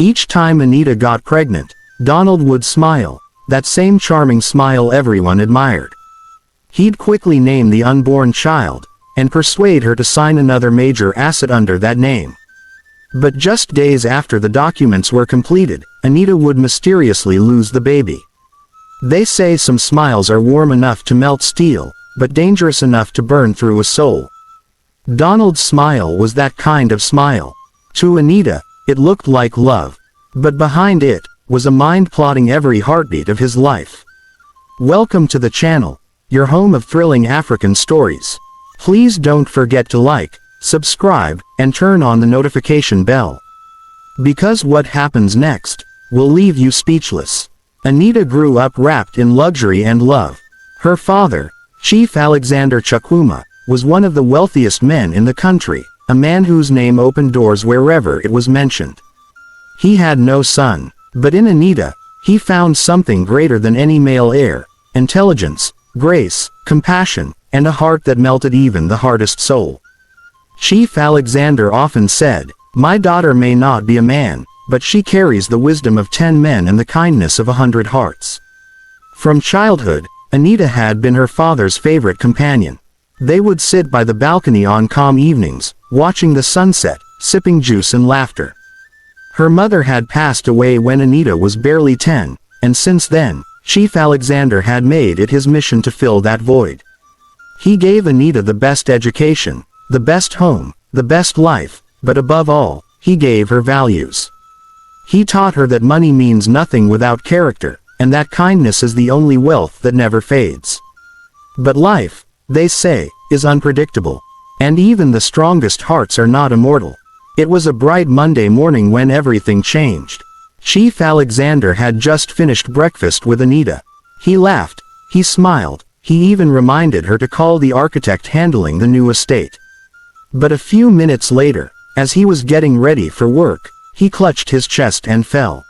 Each time Anita got pregnant, Donald would smile, that same charming smile everyone admired. He'd quickly name the unborn child, and persuade her to sign another major asset under that name. But just days after the documents were completed, Anita would mysteriously lose the baby. They say some smiles are warm enough to melt steel, but dangerous enough to burn through a soul. Donald's smile was that kind of smile. To Anita, it looked like love. But behind it, was a mind plotting every heartbeat of his life. Welcome to the channel, your home of thrilling African stories. Please don't forget to like, subscribe, and turn on the notification bell. Because what happens next will leave you speechless. Anita grew up wrapped in luxury and love. Her father, Chief Alexander Chukwuma, was one of the wealthiest men in the country, a man whose name opened doors wherever it was mentioned. He had no son, but in Anita, he found something greater than any male heir: intelligence, grace, compassion, and a heart that melted even the hardest soul. Chief Alexander often said, "My daughter may not be a man, but she carries the wisdom of 10 men and the kindness of 100 hearts." From childhood, Anita had been her father's favorite companion. They would sit by the balcony on calm evenings, watching the sunset, sipping juice and laughter. Her mother had passed away when Anita was barely 10, and since then, Chief Alexander had made it his mission to fill that void. He gave Anita the best education, the best home, the best life, but above all, he gave her values. He taught her that money means nothing without character, and that kindness is the only wealth that never fades. But life, they say, is unpredictable. And even the strongest hearts are not immortal. It was a bright Monday morning when everything changed. Chief Alexander had just finished breakfast with Anita. He laughed, he smiled, he even reminded her to call the architect handling the new estate. But a few minutes later, as he was getting ready for work, he clutched his chest and fell.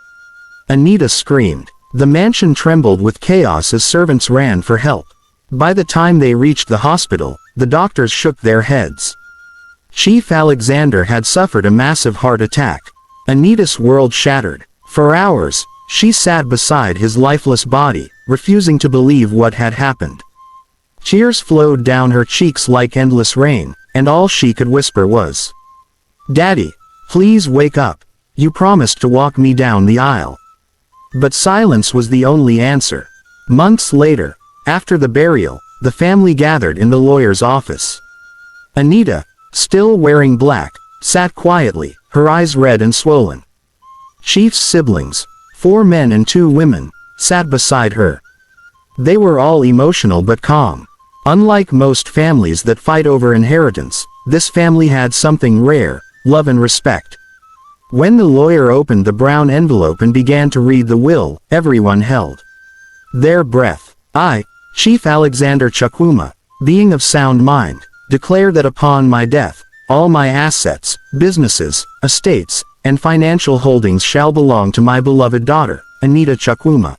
Anita screamed. The mansion trembled with chaos as servants ran for help. By the time they reached the hospital, the doctors shook their heads. Chief Alexander had suffered a massive heart attack. Anita's world shattered. For hours, she sat beside his lifeless body, refusing to believe what had happened. Tears flowed down her cheeks like endless rain, and all she could whisper was, "Daddy, please wake up. You promised to walk me down the aisle." But silence was the only answer. Months later, after the burial, the family gathered in the lawyer's office. Anita, still wearing black, sat quietly, her eyes red and swollen. Chief's siblings, 4 men and 2 women, sat beside her. They were all emotional but calm. Unlike most families that fight over inheritance, this family had something rare: love and respect. When the lawyer opened the brown envelope and began to read the will, everyone held their breath. "I, Chief Alexander Chukwuma, being of sound mind, declare that upon my death, all my assets, businesses, estates, and financial holdings shall belong to my beloved daughter, Anita Chukwuma."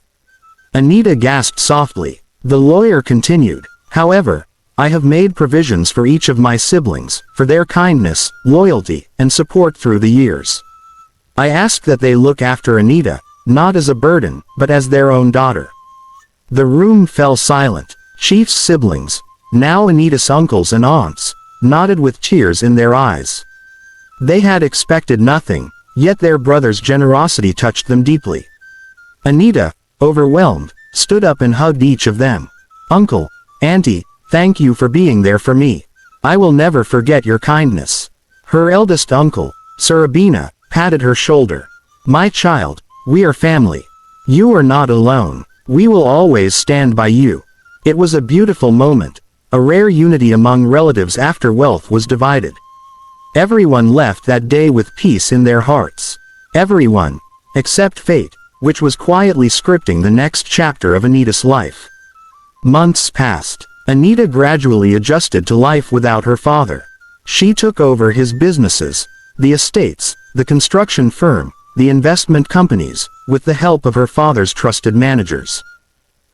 Anita gasped softly. The lawyer continued, "However, I have made provisions for each of my siblings, for their kindness, loyalty, and support through the years. I ask that they look after Anita, not as a burden, but as their own daughter." The room fell silent. Chief's siblings, now Anita's uncles and aunts, nodded with tears in their eyes. They had expected nothing, yet their brother's generosity touched them deeply. Anita, overwhelmed, stood up and hugged each of them. "Uncle, Auntie, thank you for being there for me. I will never forget your kindness." Her eldest uncle, Sir Abina, patted her shoulder. "My child, we are family. You are not alone. We will always stand by you." It was a beautiful moment, a rare unity among relatives after wealth was divided. Everyone left that day with peace in their hearts. Everyone, except fate, which was quietly scripting the next chapter of Anita's life. Months passed. Anita gradually adjusted to life without her father. She took over his businesses, the estates, the construction firm, the investment companies, with the help of her father's trusted managers.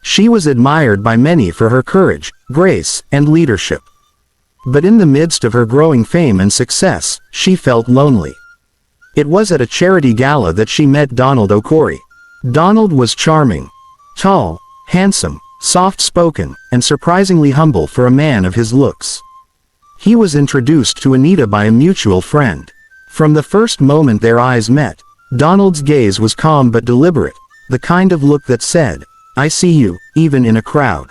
She was admired by many for her courage, grace, and leadership. But in the midst of her growing fame and success, she felt lonely. It was at a charity gala that she met Donald O'Corey. Donald was charming. Tall, handsome, soft-spoken, and surprisingly humble for a man of his looks. He was introduced to Anita by a mutual friend. From the first moment their eyes met, Donald's gaze was calm but deliberate, the kind of look that said, "I see you," even in a crowd.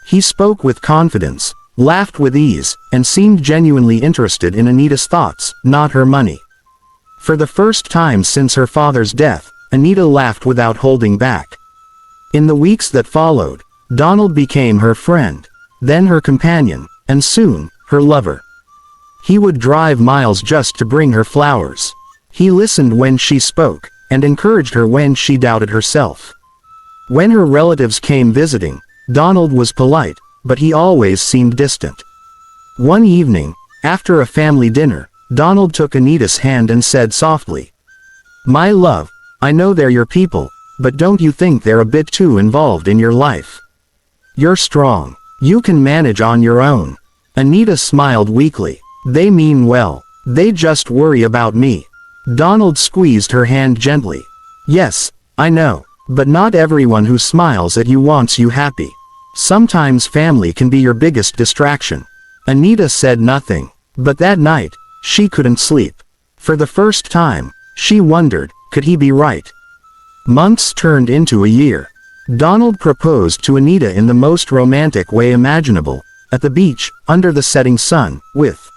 He spoke with confidence, laughed with ease, and seemed genuinely interested in Anita's thoughts, not her money. For the first time since her father's death, Anita laughed without holding back. In the weeks that followed, Donald became her friend, then her companion, and soon, her lover. He would drive miles just to bring her flowers. He listened when she spoke, and encouraged her when she doubted herself. When her relatives came visiting, Donald was polite, but he always seemed distant. One evening, after a family dinner, Donald took Anita's hand and said softly, "My love, I know they're your people, but don't you think they're a bit too involved in your life? You're strong. You can manage on your own." Anita smiled weakly. "They mean well. They just worry about me." Donald squeezed her hand gently. "Yes, I know, but not everyone who smiles at you wants you happy. Sometimes family can be your biggest distraction." Anita said nothing, but that night, she couldn't sleep. For the first time, she wondered, could he be right? Months turned into a year. Donald proposed to Anita in the most romantic way imaginable, at the beach, under the setting sun, with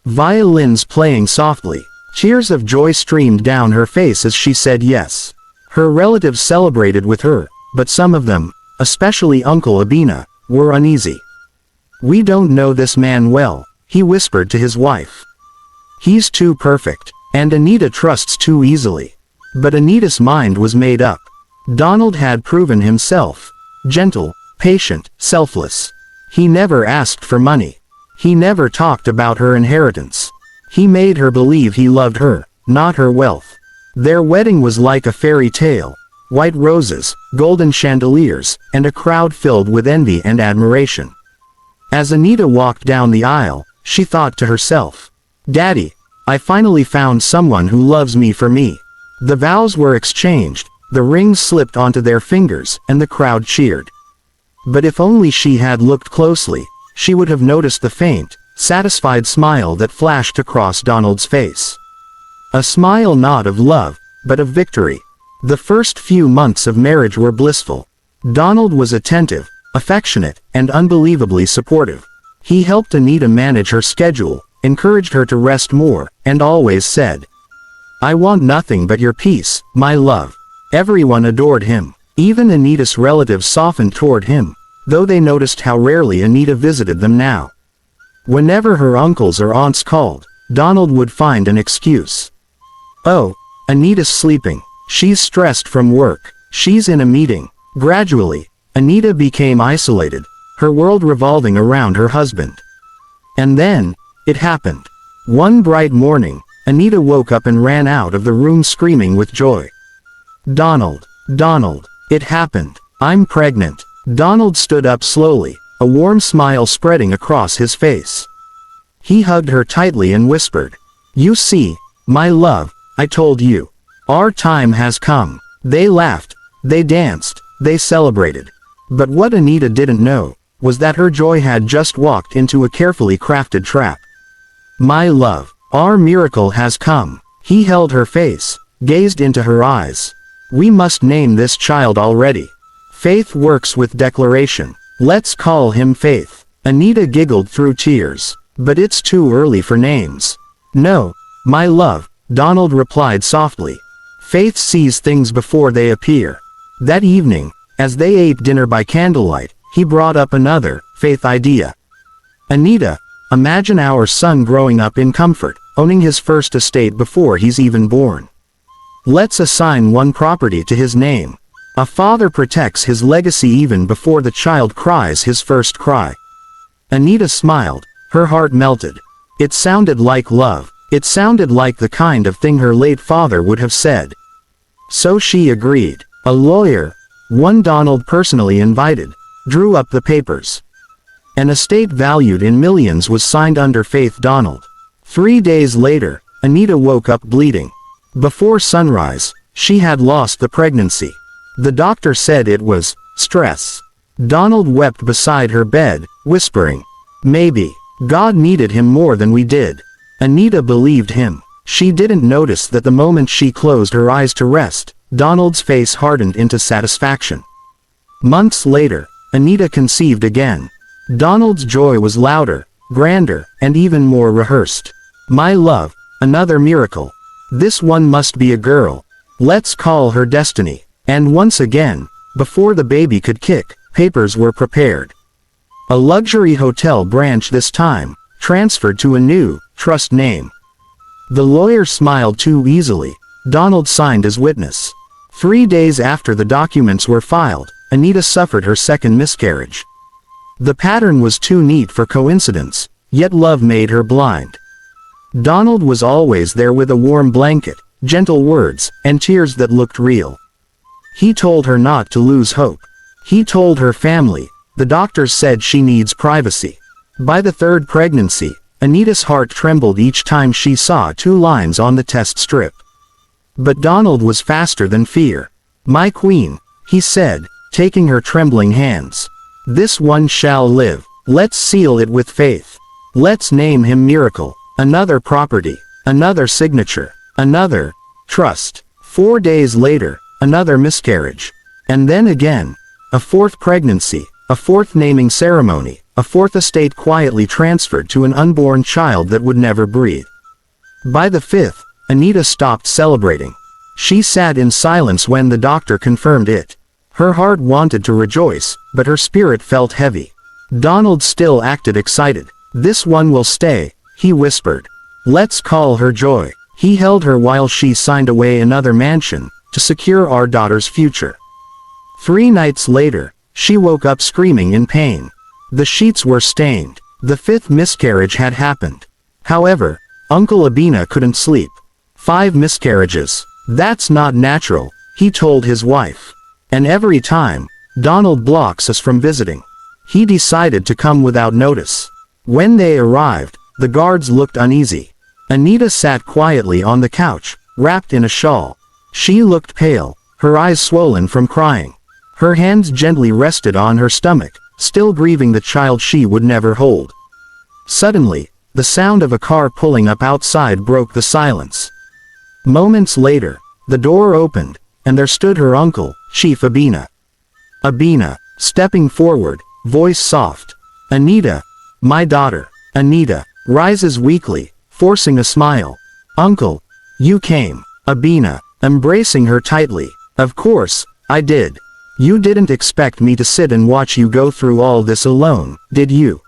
violins playing softly. Tears of joy streamed down her face as she said yes. Her relatives celebrated with her, but some of them, especially Uncle Abina, were uneasy. "We don't know this man well," he whispered to his wife. "He's too perfect, and Anita trusts too easily." But Anita's mind was made up. Donald had proven himself gentle, patient, selfless. He never asked for money. He never talked about her inheritance. He made her believe he loved her, not her wealth. Their wedding was like a fairy tale. White roses, golden chandeliers, and a crowd filled with envy and admiration. As Anita walked down the aisle, she thought to herself, "Daddy, I finally found someone who loves me for me." The vows were exchanged, the rings slipped onto their fingers, and the crowd cheered. But if only she had looked closely, she would have noticed the faint, satisfied smile that flashed across Donald's face. A smile not of love, but of victory. The first few months of marriage were blissful. Donald was attentive, affectionate, and unbelievably supportive. He helped Anita manage her schedule, encouraged her to rest more, and always said, "I want nothing but your peace, my love." Everyone adored him. Even Anita's relatives softened toward him, though they noticed how rarely Anita visited them now. Whenever her uncles or aunts called, Donald would find an excuse. "Oh, Anita's sleeping. She's stressed from work. She's in a meeting." Gradually, Anita became isolated, her world revolving around her husband. And then, it happened. One bright morning, Anita woke up and ran out of the room screaming with joy. "Donald, Donald, it happened. I'm pregnant." Donald stood up slowly, a warm smile spreading across his face. He hugged her tightly and whispered, "You see, my love, I told you. Our time has come." They laughed, they danced, they celebrated. But what Anita didn't know, was that her joy had just walked into a carefully crafted trap. "My love, our miracle has come." He held her face, gazed into her eyes. "We must name this child already. Faith works with declaration. Let's call him Faith." Anita giggled through tears. "But it's too early for names." "No, my love," Donald replied softly. "Faith sees things before they appear." That evening, as they ate dinner by candlelight, he brought up another, Faith idea. "Anita, imagine our son growing up in comfort, owning his first estate before he's even born. Let's assign one property to his name. A father protects his legacy even before the child cries his first cry." Anita smiled, her heart melted. It sounded like love. It sounded like the kind of thing her late father would have said. So she agreed. A lawyer, one Donald personally invited, drew up the papers. An estate valued in millions was signed under Faith Donald. 3 days later, Anita woke up bleeding. Before sunrise, she had lost the pregnancy. The doctor said it was stress. Donald wept beside her bed, whispering, "Maybe God needed him more than we did." Anita believed him. She didn't notice that the moment she closed her eyes to rest, Donald's face hardened into satisfaction. Months later, Anita conceived again. Donald's joy was louder, grander, and even more rehearsed. "My love, another miracle. This one must be a girl. Let's call her Destiny." And once again, before the baby could kick, papers were prepared. A luxury hotel branch this time, transferred to a new, trust name. The lawyer smiled too easily. Donald signed as witness. 3 days after the documents were filed, Anita suffered her second miscarriage. The pattern was too neat for coincidence, yet love made her blind. Donald was always there with a warm blanket, gentle words, and tears that looked real. He told her not to lose hope. He told her family, the doctors said she needs privacy. By the third pregnancy, Anita's heart trembled each time she saw 2 lines on the test strip. But Donald was faster than fear. "My queen," he said, taking her trembling hands. "This one shall live. Let's seal it with faith. Let's name him Miracle. Another property, another signature, another trust." 4 days later, another miscarriage. And then again, a 4th pregnancy, a 4th naming ceremony, a 4th estate quietly transferred to an unborn child that would never breathe. By the 5th, Anita stopped celebrating. She sat in silence when the doctor confirmed it. Her heart wanted to rejoice, but her spirit felt heavy. Donald still acted excited. "This one will stay," he whispered. "Let's call her Joy." He held her while she signed away another mansion, to secure our daughter's future. 3 nights later, she woke up screaming in pain. The sheets were stained. The 5th miscarriage had happened. However, Uncle Abina couldn't sleep. 5 miscarriages. That's not natural, he told his wife. And every time, Donald blocks us from visiting. He decided to come without notice. When they arrived, the guards looked uneasy. Anita sat quietly on the couch, wrapped in a shawl. She looked pale, her eyes swollen from crying. Her hands gently rested on her stomach, still grieving the child she would never hold. Suddenly, the sound of a car pulling up outside broke the silence. Moments later, the door opened, and there stood her uncle, Chief Abina. Abina, stepping forward, voice soft. "Anita, my daughter." Anita rises weakly, forcing a smile. "Uncle, you came." Abina, embracing her tightly. "Of course, I did. You didn't expect me to sit and watch you go through all this alone, did you?"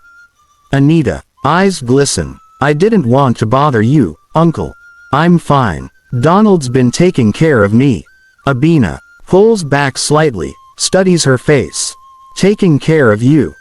Anita, eyes glisten. "I didn't want to bother you, Uncle. I'm fine. Donald's been taking care of me." Abina pulls back slightly, studies her face. "Taking care of you?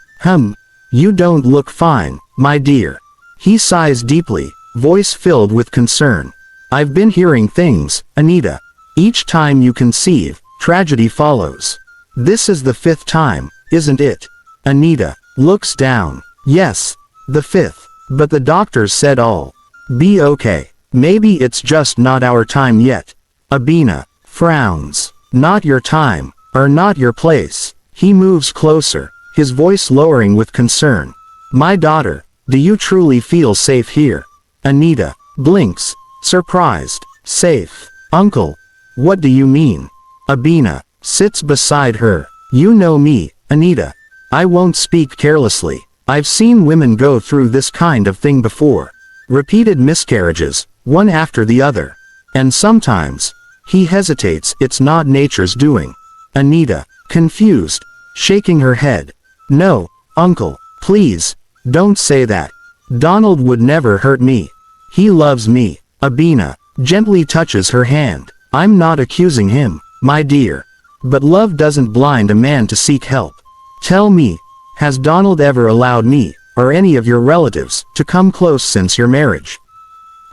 You don't look fine, my dear." He sighs deeply, voice filled with concern. "I've been hearing things, Anita. Each time you conceive, tragedy follows. This is the 5th time, isn't it?" Anita looks down. "Yes, the 5th. But the doctors said all be okay. Maybe it's just not our time yet." Abina frowns. "Not your time, or not your place." He moves closer, his voice lowering with concern. "My daughter, do you truly feel safe here?" Anita blinks, surprised. "Safe? Uncle, what do you mean?" Abina sits beside her. "You know me, Anita. I won't speak carelessly. I've seen women go through this kind of thing before. Repeated miscarriages, one after the other. And sometimes," he hesitates, "it's not nature's doing." Anita, confused, shaking her head. "No, Uncle, please, don't say that. Donald would never hurt me. He loves me." Abina gently touches her hand. "I'm not accusing him, my dear. But love doesn't blind a man to seek help. Tell me, has Donald ever allowed me, or any of your relatives, to come close since your marriage?"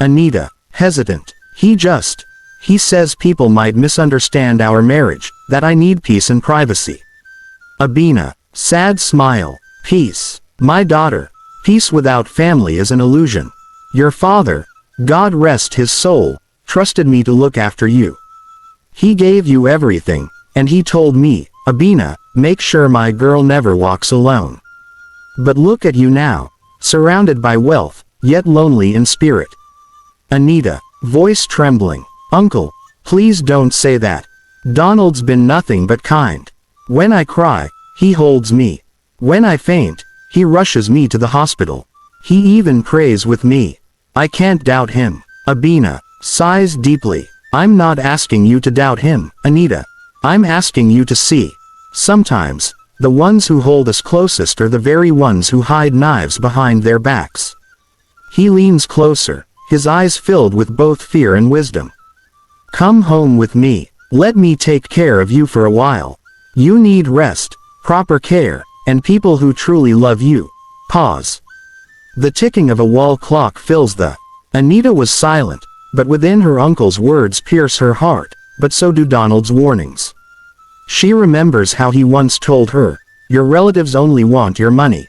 Anita, hesitant. He says people might misunderstand our marriage, that I need peace and privacy." Abina, sad smile. "Peace? My daughter, peace without family is an illusion. Your father, God rest his soul, trusted me to look after you. He gave you everything, and he told me, Abina, make sure my girl never walks alone. But look at you now, surrounded by wealth, yet lonely in spirit. Anita, voice trembling, Uncle, please don't say that. Donald's been nothing but kind. When I cry, he holds me. When I faint, he rushes me to the hospital. He even prays with me. I can't doubt him. Abina sighs deeply. I'm not asking you to doubt him, Anita. I'm asking you to see. Sometimes, the ones who hold us closest are the very ones who hide knives behind their backs. He leans closer, his eyes filled with both fear and wisdom. Come home with me. Let me take care of you for a while. You need rest, proper care, and people who truly love you. Pause. The ticking of a wall clock fills the. Anita was silent, but within her uncle's words pierce her heart, but so do Donald's warnings. She remembers how he once told her, your relatives only want your money.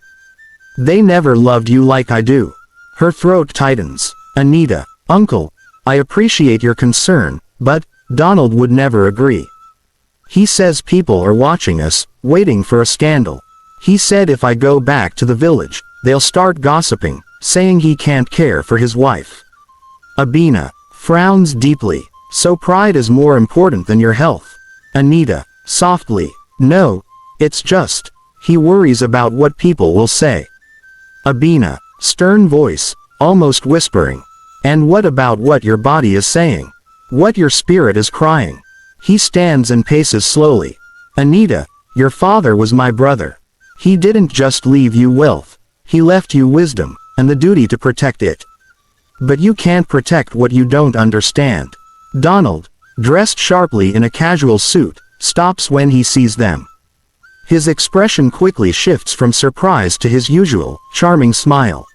They never loved you like I do. Her throat tightens. Anita, Uncle, I appreciate your concern, but Donald would never agree. He says people are watching us, waiting for a scandal. He said if I go back to the village, they'll start gossiping, saying he can't care for his wife. Abina frowns deeply. So pride is more important than your health. Anita, softly, no, it's just, he worries about what people will say. Abina, stern voice, almost whispering. And what about what your body is saying? What your spirit is crying? He stands and paces slowly. Anita, your father was my brother. He didn't just leave you wealth. He left you wisdom, and the duty to protect it. But you can't protect what you don't understand. Donald, dressed sharply in a casual suit, stops when he sees them. His expression quickly shifts from surprise to his usual, charming smile.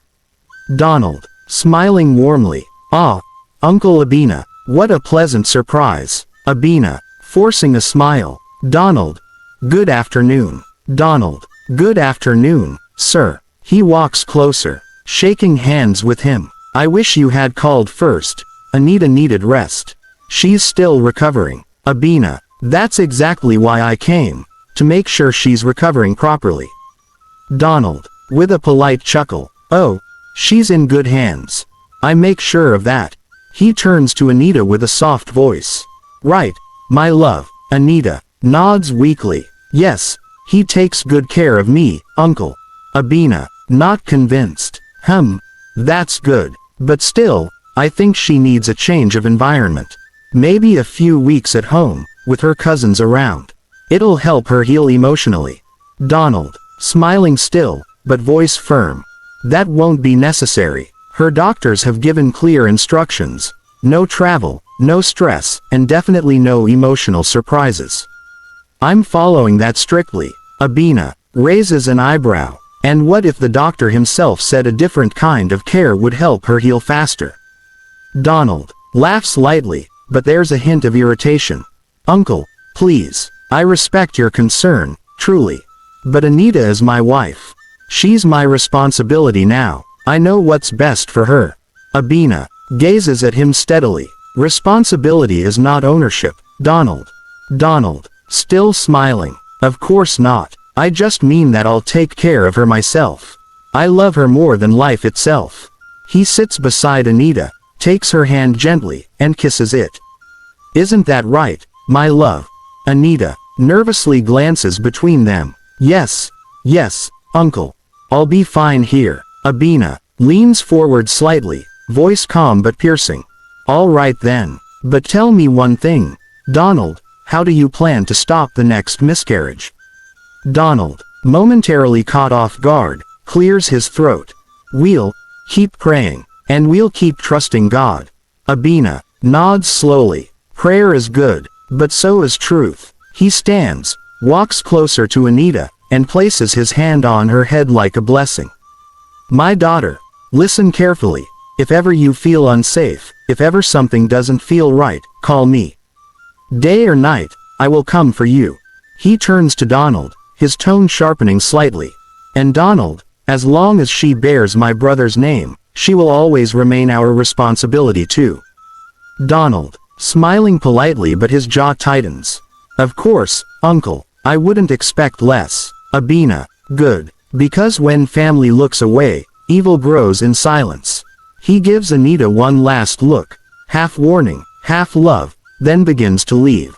Donald, smiling warmly, ah, Uncle Abina, what a pleasant surprise. Abina, forcing a smile. Donald, good afternoon. Donald, good afternoon, sir. He walks closer, shaking hands with him. I wish you had called first. Anita needed rest. She's still recovering. Abina, that's exactly why I came, to make sure she's recovering properly. Donald, with a polite chuckle, oh, she's in good hands. I make sure of that. He turns to Anita with a soft voice. Right, my love. Anita nods weakly. Yes, he takes good care of me, Uncle. Abina, not convinced. That's good. But still, I think she needs a change of environment. Maybe a few weeks at home, with her cousins around. It'll help her heal emotionally. Donald, smiling still, but voice firm. That won't be necessary. Her doctors have given clear instructions. No travel, no stress, and definitely no emotional surprises. I'm following that strictly. Abina raises an eyebrow. And what if the doctor himself said a different kind of care would help her heal faster? Donald laughs lightly, but there's a hint of irritation. Uncle, please, I respect your concern, truly. But Anita is my wife. She's my responsibility now. I know what's best for her. Abina gazes at him steadily. Responsibility is not ownership, Donald. Donald, still smiling. Of course not. I just mean that I'll take care of her myself. I love her more than life itself. He sits beside Anita, takes her hand gently, and kisses it. Isn't that right, my love? Anita nervously glances between them. Yes, Uncle. I'll be fine here. Abina leans forward slightly, voice calm but piercing. All right then. But tell me one thing. Donald, how do you plan to stop the next miscarriage? Donald, momentarily caught off guard, clears his throat. We'll keep praying, and we'll keep trusting God. Abina nods slowly. Prayer is good, but so is truth. He stands, walks closer to Anita, and places his hand on her head like a blessing. My daughter, listen carefully. If ever you feel unsafe, if ever something doesn't feel right, call me. Day or night, I will come for you. He turns to Donald, his tone sharpening slightly. And Donald, as long as she bears my brother's name, she will always remain our responsibility too. Donald, smiling politely, but his jaw tightens. Of course, uncle, I wouldn't expect less. Abina, good. Because when family looks away, evil grows in silence. He gives Anita one last look, half warning, half love, then begins to leave.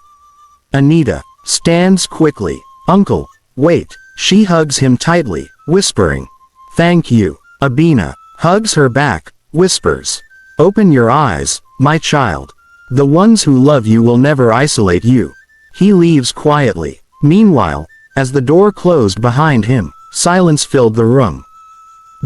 Anita stands quickly. Uncle, wait. She hugs him tightly, whispering, "Thank you." Abina hugs her back, whispers, "Open your eyes, my child. The ones who love you will never isolate you." He leaves quietly. Meanwhile, as the door closed behind him, silence filled the room.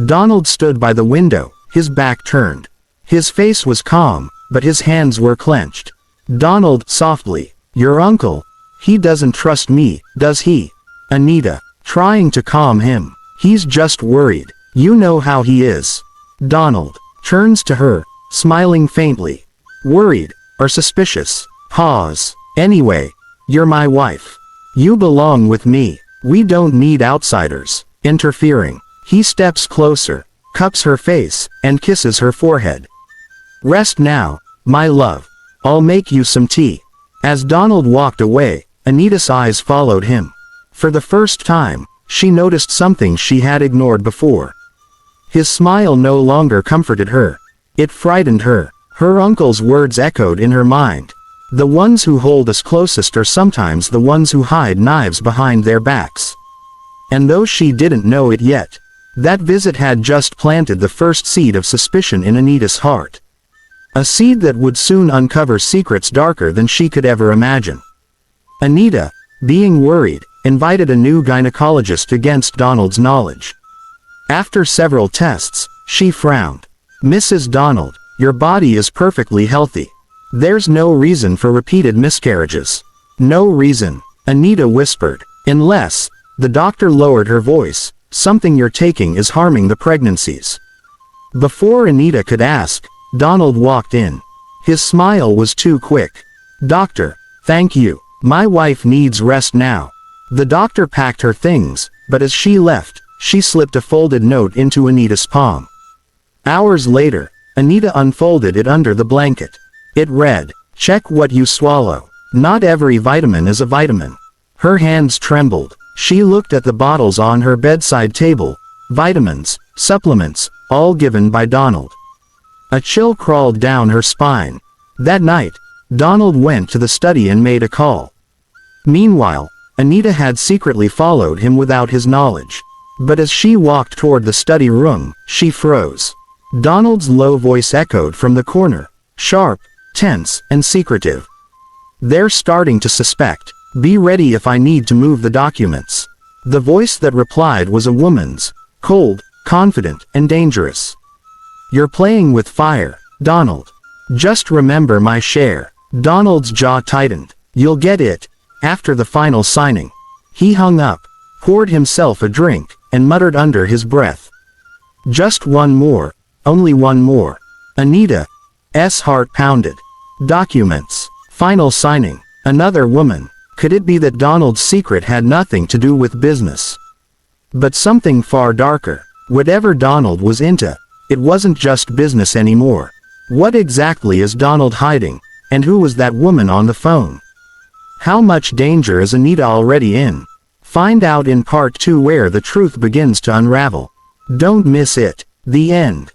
Donald stood by the window, his back turned. His face was calm, but his hands were clenched. Donald, softly, "Your uncle? He doesn't trust me, does he?" Anita, trying to calm him, "He's just worried. You know how he is." Donald turns to her, smiling faintly. "Worried, or suspicious?" Pause. "Anyway, you're my wife. You belong with me. We don't need outsiders interfering." He steps closer, cups her face, and kisses her forehead. "Rest now, my love. I'll make you some tea." As Donald walked away, Anita's eyes followed him. For the first time, she noticed something she had ignored before. His smile no longer comforted her. It frightened her. Her uncle's words echoed in her mind. The ones who hold us closest are sometimes the ones who hide knives behind their backs. And though she didn't know it yet, that visit had just planted the first seed of suspicion in Anita's heart. A seed that would soon uncover secrets darker than she could ever imagine. Anita, being worried, invited a new gynecologist against Donald's knowledge. After several tests, she frowned. "Mrs. Donald, your body is perfectly healthy. There's no reason for repeated miscarriages." "No reason," Anita whispered. "Unless," the doctor lowered her voice, "something you're taking is harming the pregnancies." Before Anita could ask, Donald walked in. His smile was too quick. "Doctor, thank you. My wife needs rest now." The doctor packed her things, but as she left, she slipped a folded note into Anita's palm. Hours later, Anita unfolded it under the blanket. It read, "Check what you swallow. Not every vitamin is a vitamin." Her hands trembled. She looked at the bottles on her bedside table. Vitamins, supplements, all given by Donald. A chill crawled down her spine. That night, Donald went to the study and made a call. Meanwhile, Anita had secretly followed him without his knowledge. But as she walked toward the study room, she froze. Donald's low voice echoed from the corner, sharp, tense, and secretive. "They're starting to suspect. Be ready if I need to move the documents." The voice that replied was a woman's, cold, confident, and dangerous. "You're playing with fire, Donald. Just remember my share." Donald's jaw tightened. "You'll get it." After the final signing, he hung up, poured himself a drink, and muttered under his breath, "Just one more, only one more." Anita's heart pounded. Documents. Final signing. Another woman. Could it be that Donald's secret had nothing to do with business? But something far darker. Whatever Donald was into, it wasn't just business anymore. What exactly is Donald hiding? And who was that woman on the phone? How much danger is Anita already in? Find out in part 2, where the truth begins to unravel. Don't miss it. The end.